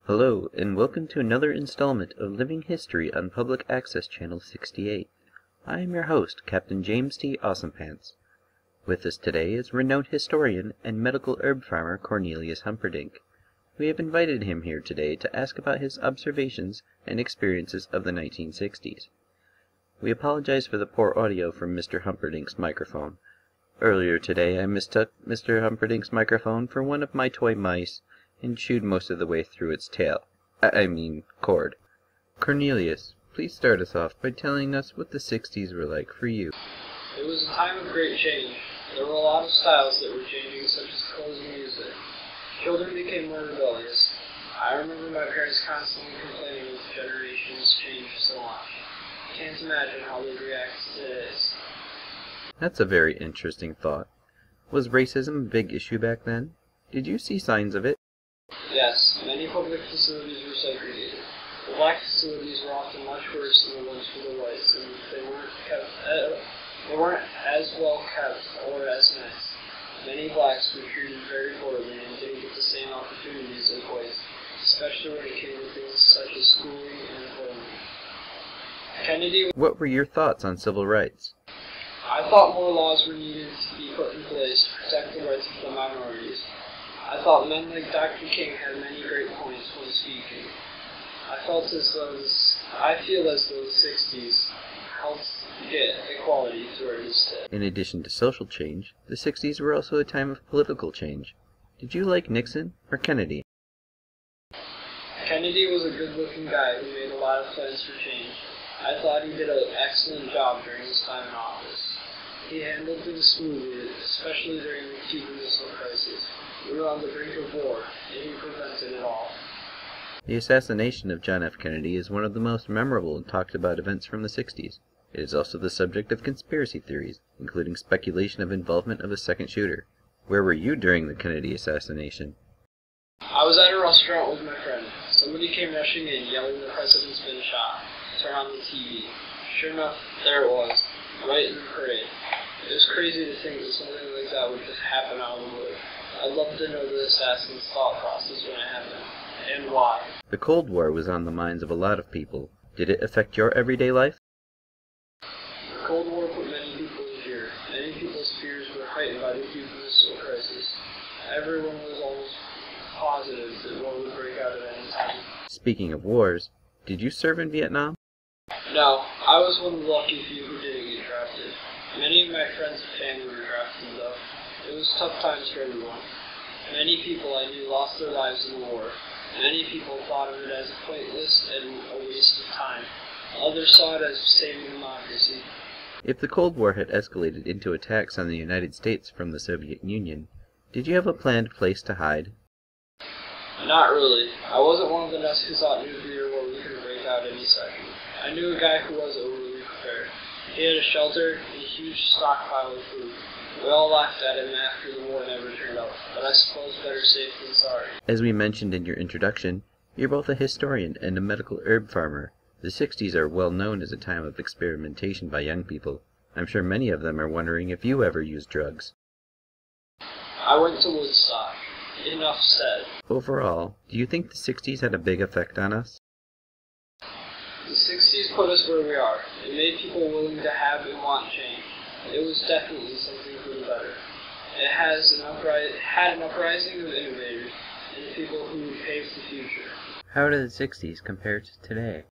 Hello, and welcome to another installment of Living History on Public Access Channel 68. I am your host, Captain James T. Awesomepants. With us today is renowned historian and medical herb farmer Cornelius Humperdinck. We have invited him here today to ask about his observations and experiences of the 1960s. We apologize for the poor audio from Mr. Humperdinck's microphone. Earlier today I mistook Mr. Humperdinck's microphone for one of my toy mice and chewed most of the way through its tail. Cord. Cornelius, please start us off by telling us what the 60s were like for you. It was a time of great change. There were a lot of styles that were changing, such as clothes and music. Children became more rebellious. I remember my parents constantly complaining that generations changed so much. I can't imagine how they'd react to today's. That's a very interesting thought. Was racism a big issue back then? Did you see signs of it? Yes, many public facilities were segregated. The black facilities were often much worse than the ones for the whites, and they weren't as well kept or as nice. Many blacks were treated very poorly and didn't get the same opportunities as whites, especially when it came to things such as schooling and employment. What were your thoughts on civil rights? I thought more laws were needed to be put in place to protect the rights of the minorities. I thought men like Dr. King had many great points when speaking. I feel as though the 60s helped get equality to where it is today. In addition to social change, the 60s were also a time of political change. Did you like Nixon or Kennedy? Kennedy was a good-looking guy who made a lot of plans for change. I thought he did an excellent job during his time in office. He handled things smoothly, especially during the Cuban Missile Crisis. We were on the brink of war, and he prevented it all. The assassination of John F. Kennedy is one of the most memorable and talked about events from the 60s. It is also the subject of conspiracy theories, including speculation of involvement of a second shooter. Where were you during the Kennedy assassination? I was at a restaurant with my friend. Somebody came rushing in, yelling the president's been shot. Turn on the TV. Sure enough, there it was, right in the parade. It was crazy to think that something like that would just happen out of the blue. I'd love to know the assassin's thought process when it happened, and why. The Cold War was on the minds of a lot of people. Did it affect your everyday life? The Cold War put many people in fear. Many people's fears were heightened by the Cuban Missile Crisis. Everyone was almost positive that war would break out at any time. Speaking of wars, did you serve in Vietnam? No, I was one of the lucky few who didn't get drafted. Many of my friends and family were drafted, though. It was tough times for everyone. Many people I knew lost their lives in the war. Many people thought of it as pointless and a waste of time. Others saw it as saving democracy. If the Cold War had escalated into attacks on the United States from the Soviet Union, did you have a planned place to hide? Not really. I wasn't one of the nuts who thought nuclear war was going to break out any second. I knew a guy who was overly prepared. He had a shelter and a huge stockpile of food. We all laughed at him after the war never turned up, but I suppose better safe than sorry. As we mentioned in your introduction, you're both a historian and a medical herb farmer. The 60s are well known as a time of experimentation by young people. I'm sure many of them are wondering if you ever used drugs. I went to Woodstock. Enough said. Overall, do you think the 60s had a big effect on us? The 60s put us where we are. It made people willing to have and want change. It was definitely something for the better. It had an uprising of innovators and people who would pave the future. How did the 60s compare to today?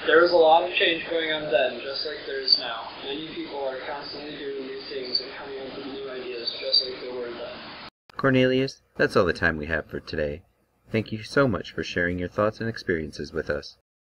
There was a lot of change going on then, just like there is now. Many people are constantly doing new things and coming up with new ideas, just like they were then. Cornelius, that's all the time we have for today. Thank you so much for sharing your thoughts and experiences with us.